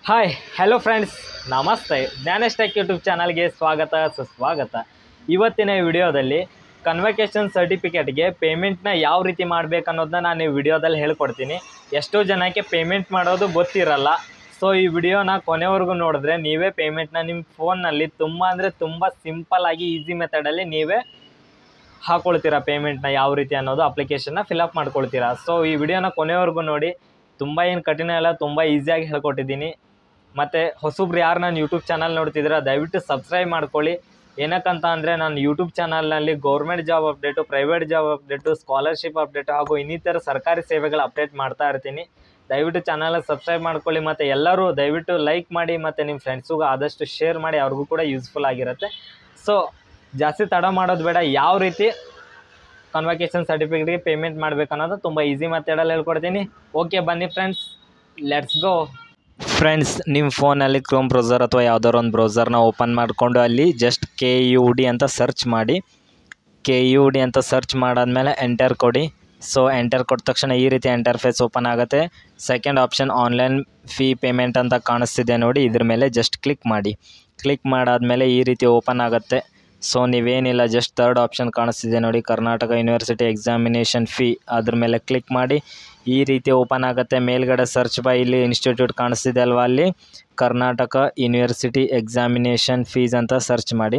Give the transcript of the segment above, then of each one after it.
Hi hello friends, ನಮಸ್ತೆ. Gyanesh tech YouTube ಚಾನಲ್ಗೆ ಸ್ವಾಗತ ಸುಸ್ವಾಗತ. ಇವತ್ತಿನ ವಿಡಿಯೋದಲ್ಲಿ ಕನ್ವೊಕೇಷನ್ ಸರ್ಟಿಫಿಕೇಟ್ಗೆ ಪೇಮೆಂಟ್ನ ಯಾವ ರೀತಿ ಮಾಡಬೇಕು ಅನ್ನೋದನ್ನ ನಾನು ಈ ವಿಡಿಯೋದಲ್ಲಿ ಹೇಳ್ಕೊಡ್ತೀನಿ. ಎಷ್ಟೋ ಜನಕ್ಕೆ ಪೇಮೆಂಟ್ ಮಾಡೋದು ಗೊತ್ತಿರಲ್ಲ. ಸೊ ಈ ವಿಡಿಯೋನ ಕೊನೆವರೆಗೂ ನೋಡಿದ್ರೆ ನೀವೇ ಪೇಮೆಂಟ್ನ ನಿಮ್ಮ ಫೋನ್ನಲ್ಲಿ ತುಂಬ ಸಿಂಪಲ್ಲಾಗಿ ಈಸಿ ಮೆಥಡಲ್ಲಿ ನೀವೇ ಹಾಕ್ಕೊಳ್ತೀರಾ. ಪೇಮೆಂಟ್ನ ಯಾವ ರೀತಿ ಅನ್ನೋದು ಅಪ್ಲಿಕೇಶನ್ನ ಫಿಲಪ್ ಮಾಡ್ಕೊಳ್ತೀರಾ. ಸೊ ಈ ವಿಡಿಯೋನ ಕೊನೆವರೆಗೂ ನೋಡಿ. ತುಂಬ ಏನು ಕಠಿಣ ಇಲ್ಲ, ತುಂಬ ಈಸಿಯಾಗಿ ಹೇಳ್ಕೊಟ್ಟಿದ್ದೀನಿ. ಮತ್ತು ಹೊಸಬ್ರು ಯಾರು ನಾನು ಯೂಟ್ಯೂಬ್ ಚಾನಲ್ ನೋಡ್ತಿದ್ದೀರಾ ದಯವಿಟ್ಟು ಸಬ್ಸ್ಕ್ರೈಬ್ ಮಾಡ್ಕೊಳ್ಳಿ. ಏನಕ್ಕಂತ ಅಂದರೆ ನಾನು ಯೂಟ್ಯೂಬ್ ಚಾನಲ್ನಲ್ಲಿ government job update, private job update, scholarship update ಹಾಗೂ ಇನ್ನಿತರ ಸರ್ಕಾರಿ ಸೇವೆಗಳ ಅಪ್ಡೇಟ್ ಮಾಡ್ತಾ ಇರ್ತೀನಿ. ದಯವಿಟ್ಟು ಚಾನಲ್ನ ಸಬ್ಸ್ಕ್ರೈಬ್ ಮಾಡ್ಕೊಳ್ಳಿ. ಮತ್ತು ಎಲ್ಲರೂ ದಯವಿಟ್ಟು ಲೈಕ್ ಮಾಡಿ ಮತ್ತು ನಿಮ್ಮ ಫ್ರೆಂಡ್ಸಿಗೂ ಆದಷ್ಟು ಶೇರ್ ಮಾಡಿ, ಅವ್ರಿಗೂ ಕೂಡ ಯೂಸ್ಫುಲ್ ಆಗಿರುತ್ತೆ. ಸೊ ಜಾಸ್ತಿ ತಡ ಮಾಡೋದು ಬೇಡ. ಯಾವ ರೀತಿ ಕನ್ವೊಕೇಷನ್ ಸರ್ಟಿಫಿಕೇಟ್ಗೆ ಪೇಮೆಂಟ್ ಮಾಡಬೇಕು ಅನ್ನೋದು ತುಂಬ ಈಸಿ ಮೆಥಡಲ್ಲಿ ಹೇಳ್ಕೊಡ್ತೀನಿ. ಓಕೆ ಬನ್ನಿ ಫ್ರೆಂಡ್ಸ್, ಲೆಟ್ಸ್ ಗೋ. ಫ್ರೆಂಡ್ಸ್, ನಿಮ್ಮ ಫೋನಲ್ಲಿ ಕ್ರೋಮ್ ಬ್ರೌಸರ್ ಅಥವಾ ಯಾವುದಾದ್ರು ಒಂದು ಬ್ರೌಸರ್ನ ಓಪನ್ ಮಾಡಿಕೊಂಡು ಅಲ್ಲಿ ಜಸ್ಟ್ KUD ಅಂತ ಸರ್ಚ್ ಮಾಡಿ. KUD ಅಂತ ಸರ್ಚ್ ಮಾಡಾದ್ಮೇಲೆ ಎಂಟರ್ ಕೊಡಿ. ಸೊ ಎಂಟರ್ ಕೊಟ್ಟ ತಕ್ಷಣ ಈ ರೀತಿ ಇಂಟರ್ಫೇಸ್ ಓಪನ್ ಆಗುತ್ತೆ. Second option online fee payment ಅಂತ ಕಾಣಿಸ್ತಿದೆ ನೋಡಿ, ಇದ್ರ ಮೇಲೆ ಜಸ್ಟ್ ಕ್ಲಿಕ್ ಮಾಡಿ. ಕ್ಲಿಕ್ ಮಾಡಾದ್ಮೇಲೆ ಈ ರೀತಿ ಓಪನ್ ಆಗುತ್ತೆ. ಸೊ ನೀವೇನಿಲ್ಲ, ಜಸ್ಟ್ ಥರ್ಡ್ ಆಪ್ಷನ್ ಕಾಣಿಸ್ತಿದೆ ನೋಡಿ, ಕರ್ನಾಟಕ ಯೂನಿವರ್ಸಿಟಿ ಎಕ್ಸಾಮಿನೇಷನ್ ಫೀ, ಅದ್ರ ಮೇಲೆ ಕ್ಲಿಕ್ ಮಾಡಿ. ಈ ರೀತಿ ಓಪನ್ ಆಗುತ್ತೆ. ಮೇಲ್ಗಡೆ ಸರ್ಚ್ ಬೈ ಇಲ್ಲಿ ಇನ್ಸ್ಟಿಟ್ಯೂಟ್ ಕಾಣಿಸ್ತಿದೆ ಅಲ್ವಾ, ಅಲ್ಲಿ ಕರ್ನಾಟಕ ಯೂನಿವರ್ಸಿಟಿ ಎಕ್ಸಾಮಿನೇಷನ್ ಫೀಸ್ ಅಂತ ಸರ್ಚ್ ಮಾಡಿ.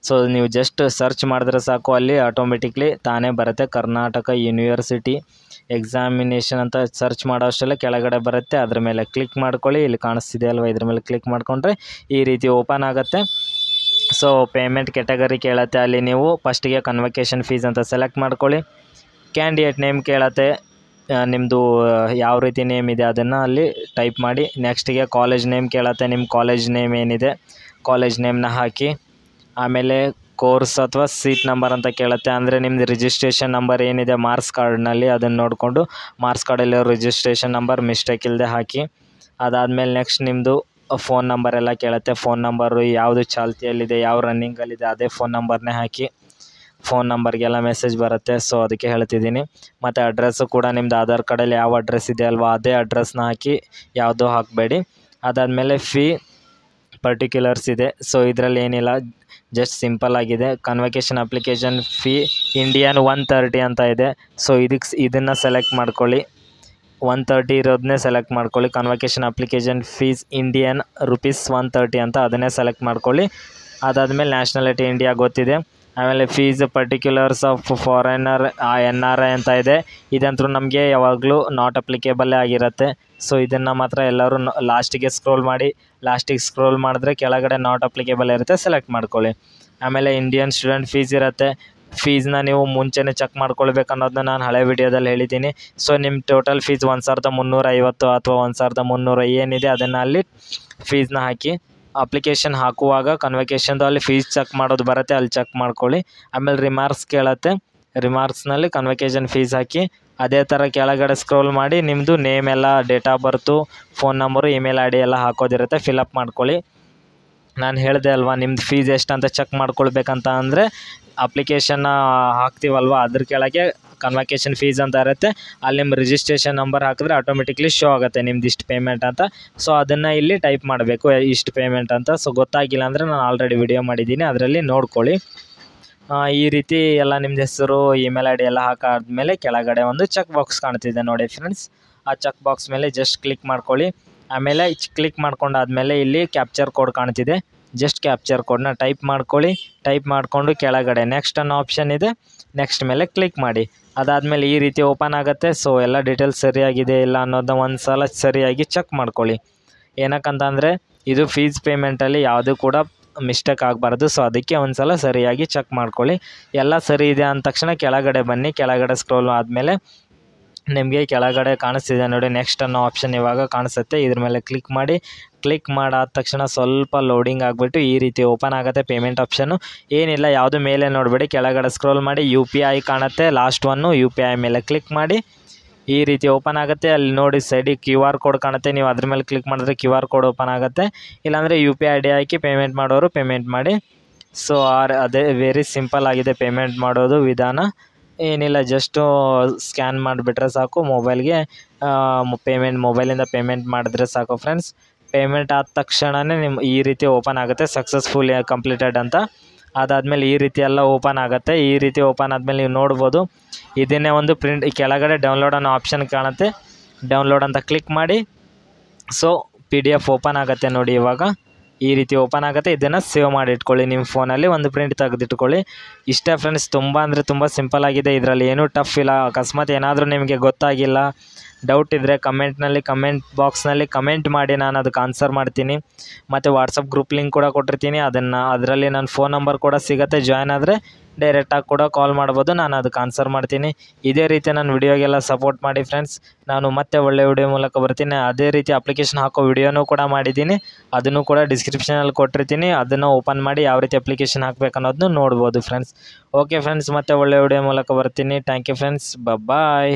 ಸೊ ನೀವು ಜಸ್ಟ್ ಸರ್ಚ್ ಮಾಡಿದ್ರೆ ಸಾಕು, ಅಲ್ಲಿ ಆಟೋಮೆಟಿಕ್ಲಿ ತಾನೇ ಬರುತ್ತೆ ಕರ್ನಾಟಕ ಯೂನಿವರ್ಸಿಟಿ ಎಕ್ಸಾಮಿನೇಷನ್ ಅಂತ ಸರ್ಚ್ ಮಾಡೋ ಅಷ್ಟೆಲ್ಲ ಕೆಳಗಡೆ ಬರುತ್ತೆ. ಅದ್ರ ಮೇಲೆ ಕ್ಲಿಕ್ ಮಾಡ್ಕೊಳ್ಳಿ. ಇಲ್ಲಿ ಕಾಣಿಸ್ತಿದೆ ಅಲ್ವಾ, ಇದ್ರ ಮೇಲೆ ಕ್ಲಿಕ್ ಮಾಡಿಕೊಂಡ್ರೆ ಈ ರೀತಿ ಓಪನ್ ಆಗುತ್ತೆ. ಸೊ ಪೇಮೆಂಟ್ ಕೆಟಗರಿ ಕೇಳುತ್ತೆ, ಅಲ್ಲಿ ನೀವು ಫಸ್ಟಿಗೆ ಕನ್ವೊಕೇಷನ್ ಫೀಸ್ ಅಂತ ಸೆಲೆಕ್ಟ್ ಮಾಡ್ಕೊಳ್ಳಿ. ಕ್ಯಾಂಡಿಡೇಟ್ ನೇಮ್ ಕೇಳುತ್ತೆ, ನಿಮ್ಮದು ಯಾವ ರೀತಿ ನೇಮ್ ಇದೆ ಅದನ್ನು ಅಲ್ಲಿ ಟೈಪ್ ಮಾಡಿ. ನೆಕ್ಸ್ಟಿಗೆ ಕಾಲೇಜ್ ನೇಮ್ ಕೇಳುತ್ತೆ, ನಿಮ್ಮ ಕಾಲೇಜ್ ನೇಮ್ ಏನಿದೆ ಕಾಲೇಜ್ ನೇಮ್ನ ಹಾಕಿ. ಆಮೇಲೆ ಕೋರ್ಸ್ ಅಥವಾ ಸೀಟ್ ನಂಬರ್ ಅಂತ ಕೇಳುತ್ತೆ, ಅಂದರೆ ನಿಮ್ಮದು ರಿಜಿಸ್ಟ್ರೇಷನ್ ನಂಬರ್ ಏನಿದೆ ಮಾರ್ಕ್ಸ್ ಕಾರ್ಡ್ನಲ್ಲಿ ಅದನ್ನು ನೋಡಿಕೊಂಡು ಮಾರ್ಕ್ಸ್ ಕಾರ್ಡಲ್ಲಿರೋ ರಿಜಿಸ್ಟ್ರೇಷನ್ ನಂಬರ್ ಮಿಸ್ಟೇಕ್ ಇಲ್ಲದೆ ಹಾಕಿ. ಅದಾದಮೇಲೆ ನೆಕ್ಸ್ಟ್ ನಿಮ್ಮದು ಫೋನ್ ನಂಬರ್ ಎಲ್ಲ ಕೇಳುತ್ತೆ. ಫೋನ್ ನಂಬರು ಯಾವುದು ಚಾಲ್ತಿಯಲ್ಲಿದೆ, ಯಾವ ರನ್ನಿಂಗಲ್ಲಿದೆ ಅದೇ ಫೋನ್ ನಂಬರ್ನೇ ಹಾಕಿ. ಫೋನ್ ನಂಬರ್ಗೆಲ್ಲ ಮೆಸೇಜ್ ಬರುತ್ತೆ, ಸೊ ಅದಕ್ಕೆ ಹೇಳ್ತಿದ್ದೀನಿ. ಮತ್ತು ಅಡ್ರೆಸ್ಸು ಕೂಡ ನಿಮ್ಮದು ಆಧಾರ್ ಕಾರ್ಡಲ್ಲಿ ಯಾವ ಅಡ್ರೆಸ್ ಇದೆ ಅಲ್ವಾ ಅದೇ ಅಡ್ರೆಸ್ನ ಹಾಕಿ, ಯಾವುದೂ ಹಾಕಬೇಡಿ. ಅದಾದಮೇಲೆ ಫೀ ಪರ್ಟಿಕ್ಯುಲರ್ಸ್ ಇದೆ. ಸೊ ಇದರಲ್ಲಿ ಏನಿಲ್ಲ, ಜಸ್ಟ್ ಸಿಂಪಲ್ ಆಗಿದೆ. ಕನ್ವೊಕೇಷನ್ ಅಪ್ಲಿಕೇಶನ್ ಫೀ ಇಂಡಿಯನ್ 130 ಅಂತ ಇದೆ. ಸೊ ಇದನ್ನು ಸೆಲೆಕ್ಟ್ ಮಾಡ್ಕೊಳ್ಳಿ. 130 ಇರೋದನ್ನೇ ಸೆಲೆಕ್ಟ್ ಮಾಡ್ಕೊಳ್ಳಿ. ಕನ್ವೊಕೇಷನ್ ಅಪ್ಲಿಕೇಶನ್ ಫೀಸ್ ಇಂಡಿಯನ್ ₹130 ಅಂತ ಅದನ್ನೇ ಸೆಲೆಕ್ಟ್ ಮಾಡ್ಕೊಳ್ಳಿ. ಅದಾದಮೇಲೆ ನ್ಯಾಷನಾಲಿಟಿ ಇಂಡಿಯಾ ಗೊತ್ತಿದೆ. ಆಮೇಲೆ fees particulars of foreigner NRI ಅಂತ ಇದೆ. ಇದಂತೂ ನಮಗೆ ಯಾವಾಗಲೂ ನಾಟ್ ಅಪ್ಲಿಕೇಬಲ್ಲೇ ಆಗಿರುತ್ತೆ. ಸೊ ಇದನ್ನು ಮಾತ್ರ ಎಲ್ಲರೂ ಲಾಸ್ಟಿಗೆ ಸ್ಕ್ರೋಲ್ ಮಾಡಿದ್ರೆ ಕೆಳಗಡೆ ನಾಟ್ ಅಪ್ಲಿಕೇಬಲ್ ಇರುತ್ತೆ, ಸೆಲೆಕ್ಟ್ ಮಾಡ್ಕೊಳ್ಳಿ. ಆಮೇಲೆ ಇಂಡಿಯನ್ ಸ್ಟೂಡೆಂಟ್ ಫೀಸ್ ಇರುತ್ತೆ. ಫೀಸ್ನ ನೀವು ಮುಂಚೆನೇ ಚೆಕ್ ಮಾಡ್ಕೊಳ್ಬೇಕು ಅನ್ನೋದನ್ನ ನಾನು ಹಳೆ ವಿಡಿಯೋದಲ್ಲಿ ಹೇಳಿದ್ದೀನಿ. ಸೊ ನಿಮ್ಮ ಟೋಟಲ್ ಫೀಸ್ 1350 ಅಥವಾ 1300 ಏನಿದೆ ಅದನ್ನು ಅಲ್ಲಿ ಫೀಸ್ನ ಹಾಕಿ. ಅಪ್ಲಿಕೇಶನ್ ಹಾಕುವಾಗ ಕನ್ವೊಕೇಷನ್ದು ಅಲ್ಲಿ ಫೀಸ್ ಚೆಕ್ ಮಾಡೋದು ಬರುತ್ತೆ, ಅಲ್ಲಿ ಚೆಕ್ ಮಾಡ್ಕೊಳ್ಳಿ. ಆಮೇಲೆ ರಿಮಾರ್ಕ್ಸ್ ಕೇಳುತ್ತೆ, ರಿಮಾರ್ಕ್ಸ್ನಲ್ಲಿ ಕನ್ವೊಕೇಷನ್ ಫೀಸ್ ಹಾಕಿ. ಅದೇ ಥರ ಕೆಳಗಡೆ ಸ್ಕ್ರೋಲ್ ಮಾಡಿ ನಿಮ್ಮದು ನೇಮ್ ಎಲ್ಲ, date of birth, phone number, email ID ಎಲ್ಲ ಹಾಕೋದಿರುತ್ತೆ, ಫಿಲಪ್ ಮಾಡ್ಕೊಳ್ಳಿ. ನಾನು ಹೇಳಿದೆ ಅಲ್ವಾ, ನಿಮ್ಮದು ಫೀಸ್ ಎಷ್ಟು ಅಂತ ಚೆಕ್ ಮಾಡ್ಕೊಳ್ಬೇಕಂತ ಅಂದರೆ ಅಪ್ಲಿಕೇಶನ್ನ ಹಾಕ್ತೀವಲ್ವ ಅದ್ರ ಕೆಳಗೆ ಕನ್ವೊಕೇಷನ್ ಫೀಸ್ ಅಂತ ಇರುತ್ತೆ. ಅಲ್ಲಿ ನಿಮ್ಮ ರಿಜಿಸ್ಟ್ರೇಷನ್ ನಂಬರ್ ಹಾಕಿದ್ರೆ ಆಟೋಮೆಟಿಕ್ಲಿ ಶೋ ಆಗುತ್ತೆ ನಿಮ್ದು ಇಷ್ಟು ಪೇಮೆಂಟ್ ಅಂತ. ಸೊ ಅದನ್ನು ಇಲ್ಲಿ ಟೈಪ್ ಮಾಡಬೇಕು, ಇಷ್ಟು ಪೇಮೆಂಟ್ ಅಂತ. ಸೊ ಗೊತ್ತಾಗಿಲ್ಲ ಅಂದರೆ ನಾನು ಆಲ್ರೆಡಿ ವಿಡಿಯೋ ಮಾಡಿದ್ದೀನಿ, ಅದರಲ್ಲಿ ನೋಡ್ಕೊಳ್ಳಿ. ಈ ರೀತಿ ಎಲ್ಲ ನಿಮ್ಮದು ಹೆಸರು, ಇಮೇಲ್ ID ಎಲ್ಲ ಹಾಕಾದ್ಮೇಲೆ ಕೆಳಗಡೆ ಒಂದು ಚೆಕ್ ಬಾಕ್ಸ್ ಕಾಣ್ತಿದೆ ನೋಡಿ ಫ್ರೆಂಡ್ಸ್, ಆ ಚೆಕ್ ಬಾಕ್ಸ್ ಮೇಲೆ ಜಸ್ಟ್ ಕ್ಲಿಕ್ ಮಾಡ್ಕೊಳ್ಳಿ. ಆಮೇಲೆ ಕ್ಲಿಕ್ ಮಾಡ್ಕೊಂಡಾದ್ಮೇಲೆ ಇಲ್ಲಿ ಕ್ಯಾಪ್ಚರ್ ಕೋಡ್ ಕಾಣ್ತಿದೆ, ಜಸ್ಟ್ ಕ್ಯಾಪ್ಚರ್ ಕೋಡ್ನ ಟೈಪ್ ಮಾಡ್ಕೊಳ್ಳಿ. ಟೈಪ್ ಮಾಡಿಕೊಂಡು ಕೆಳಗಡೆ ನೆಕ್ಸ್ಟ್ ಅನ್ನೋ ಆಪ್ಷನ್ ಇದೆ, ನೆಕ್ಸ್ಟ್ ಮೇಲೆ ಕ್ಲಿಕ್ ಮಾಡಿ. ಅದಾದಮೇಲೆ ಈ ರೀತಿ ಓಪನ್ ಆಗುತ್ತೆ. ಸೊ ಎಲ್ಲ ಡೀಟೇಲ್ಸ್ ಸರಿಯಾಗಿದೆ ಇಲ್ಲ ಅನ್ನೋದನ್ನ ಒಂದು ಸಲ ಸರಿಯಾಗಿ ಚೆಕ್ ಮಾಡ್ಕೊಳ್ಳಿ. ಏನಕ್ಕಂತಂದರೆ ಇದು ಫೀಸ್ ಪೇಮೆಂಟಲ್ಲಿ ಯಾವುದೂ ಕೂಡ ಮಿಸ್ಟೇಕ್ ಆಗಬಾರ್ದು. ಸೊ ಅದಕ್ಕೆ ಒಂದು ಸಲ ಸರಿಯಾಗಿ ಚೆಕ್ ಮಾಡ್ಕೊಳ್ಳಿ. ಎಲ್ಲ ಸರಿ ಇದೆ ಅಂದ ತಕ್ಷಣ ಕೆಳಗಡೆ ಬನ್ನಿ. ಕೆಳಗಡೆ ಸ್ಕ್ರೋಲ್ ಆದಮೇಲೆ ನಿಮಗೆ ಕೆಳಗಡೆ ಕಾಣಿಸ್ತಿದೆ ನೋಡಿ, ನೆಕ್ಸ್ಟ್ ಅನ್ನೋ ಆಪ್ಷನ್ ಇವಾಗ ಕಾಣಿಸುತ್ತೆ, ಇದ್ರ ಮೇಲೆ ಕ್ಲಿಕ್ ಮಾಡಿ. ಕ್ಲಿಕ್ ಮಾಡಾದ ತಕ್ಷಣ ಸ್ವಲ್ಪ ಲೋಡಿಂಗ್ ಆಗಿಬಿಟ್ಟು ಈ ರೀತಿ ಓಪನ್ ಆಗುತ್ತೆ ಪೇಮೆಂಟ್ ಆಪ್ಷನ್ನು. ಏನಿಲ್ಲ, ಯಾವುದು ಮೇಲೆ ನೋಡಬೇಡಿ, ಕೆಳಗಡೆ ಸ್ಕ್ರೋಲ್ ಮಾಡಿ. UPI ಕಾಣುತ್ತೆ, ಲಾಸ್ಟ್ ಒನ್ನು UPI ಮೇಲೆ ಕ್ಲಿಕ್ ಮಾಡಿ. ಈ ರೀತಿ ಓಪನ್ ಆಗುತ್ತೆ. ಅಲ್ಲಿ ನೋಡಿ ಸೈಡಿಗೆ QR ಕೋಡ್ ಕಾಣುತ್ತೆ, ನೀವು ಅದ್ರ ಮೇಲೆ ಕ್ಲಿಕ್ ಮಾಡಿದ್ರೆ QR ಕೋಡ್ ಓಪನ್ ಆಗುತ್ತೆ. ಇಲ್ಲಾಂದರೆ UPI ID ಹಾಕಿ ಪೇಮೆಂಟ್ ಮಾಡೋರು ಪೇಮೆಂಟ್ ಮಾಡಿ. ಸೊ ಅದೇ ವೆರಿ ಸಿಂಪಲ್ ಆಗಿದೆ ಪೇಮೆಂಟ್ ಮಾಡೋದು ವಿಧಾನ. ಏನಿಲ್ಲ, ಜಸ್ಟು ಸ್ಕ್ಯಾನ್ ಮಾಡಿಬಿಟ್ರೆ ಸಾಕು ಮೊಬೈಲ್ಗೆ. ಮೊಬೈಲಿಂದ ಪೇಮೆಂಟ್ ಮಾಡಿದ್ರೆ ಸಾಕು ಫ್ರೆಂಡ್ಸ್. ಪೇಮೆಂಟ್ ಆದ ತಕ್ಷಣವೇ ನಿಮ್ಮ ಈ ರೀತಿ ಓಪನ್ ಆಗುತ್ತೆ, ಸಕ್ಸಸ್ಫುಲ್ ಕಂಪ್ಲೀಟೆಡ್ ಅಂತ. ಅದಾದಮೇಲೆ ಈ ರೀತಿ ಎಲ್ಲ ಓಪನ್ ಆಗುತ್ತೆ. ಈ ರೀತಿ ಓಪನ್ ಆದಮೇಲೆ ನೀವು ನೋಡ್ಬೋದು, ಇದನ್ನೇ ಒಂದು ಪ್ರಿಂಟ್ ಕೆಳಗಡೆ ಡೌನ್ಲೋಡ್ ಅನ್ನೋ ಆಪ್ಷನ್ ಕಾಣುತ್ತೆ, ಡೌನ್ಲೋಡ್ ಅಂತ ಕ್ಲಿಕ್ ಮಾಡಿ. ಸೊ PDF ಓಪನ್ ಆಗುತ್ತೆ ನೋಡಿ. ಇವಾಗ ಈ ರೀತಿ ಓಪನ್ ಆಗುತ್ತೆ. ಇದನ್ನು ಸೇವ್ ಮಾಡಿ ಇಟ್ಕೊಳ್ಳಿ ನಿಮ್ಮ ಫೋನಲ್ಲಿ, ಒಂದು ಪ್ರಿಂಟ್ ತೆಗೆದಿಟ್ಕೊಳ್ಳಿ. ಇಷ್ಟೇ ಫ್ರೆಂಡ್ಸ್, ತುಂಬ ಅಂದರೆ ತುಂಬ ಸಿಂಪಲ್ ಆಗಿದೆ. ಇದರಲ್ಲಿ ಏನೂ ಟಫ್ ಇಲ್ಲ. ಅಕಸ್ಮಾತ್ ಏನಾದರೂ ನಿಮಗೆ ಗೊತ್ತಾಗಿಲ್ಲ, ಡೌಟ್ ಇದ್ದರೆ ಕಮೆಂಟ್ ಬಾಕ್ಸ್ನಲ್ಲಿ ಕಮೆಂಟ್ ಮಾಡಿ, ನಾನು ಅದಕ್ಕೆ ಆನ್ಸರ್ ಮಾಡ್ತೀನಿ. ಮತ್ತು ವಾಟ್ಸಪ್ ಗ್ರೂಪ್ ಲಿಂಕ್ ಕೂಡ ಕೊಟ್ಟಿರ್ತೀನಿ, ಅದರಲ್ಲಿ ನನ್ನ ಫೋನ್ ನಂಬರ್ ಕೂಡ ಸಿಗುತ್ತೆ. ಜಾಯ್ನ್ ಆದರೆ ಡೈರೆಕ್ಟಾಗಿ ಕೂಡ ಕಾಲ್ ಮಾಡ್ಬೋದು, ನಾನು ಅದಕ್ಕೆ ಆನ್ಸರ್ ಮಾಡ್ತೀನಿ. ಇದೇ ರೀತಿ ನನ್ನ ವಿಡಿಯೋಗೆಲ್ಲ ಸಪೋರ್ಟ್ ಮಾಡಿ ಫ್ರೆಂಡ್ಸ್. ನಾನು ಮತ್ತೆ ಒಳ್ಳೆ ವಿಡಿಯೋ ಮೂಲಕ ಬರ್ತೀನಿ. ಅದೇ ರೀತಿ ಅಪ್ಲಿಕೇಶನ್ ಹಾಕೋ ವಿಡಿಯೋನೂ ಕೂಡ ಮಾಡಿದ್ದೀನಿ, ಅದನ್ನು ಕೂಡ ಡಿಸ್ಕ್ರಿಪ್ಷನಲ್ಲಿ ಕೊಟ್ಟಿರ್ತೀನಿ. ಅದನ್ನು ಓಪನ್ ಮಾಡಿ ಯಾವ ರೀತಿ ಅಪ್ಲಿಕೇಶನ್ ಹಾಕಬೇಕು ಅನ್ನೋದನ್ನು ನೋಡ್ಬೋದು ಫ್ರೆಂಡ್ಸ್. ಓಕೆ ಫ್ರೆಂಡ್ಸ್, ಮತ್ತೆ ಒಳ್ಳೆ ವಿಡಿಯೋ ಮೂಲಕ ಬರ್ತೀನಿ. Thank you friends, bye.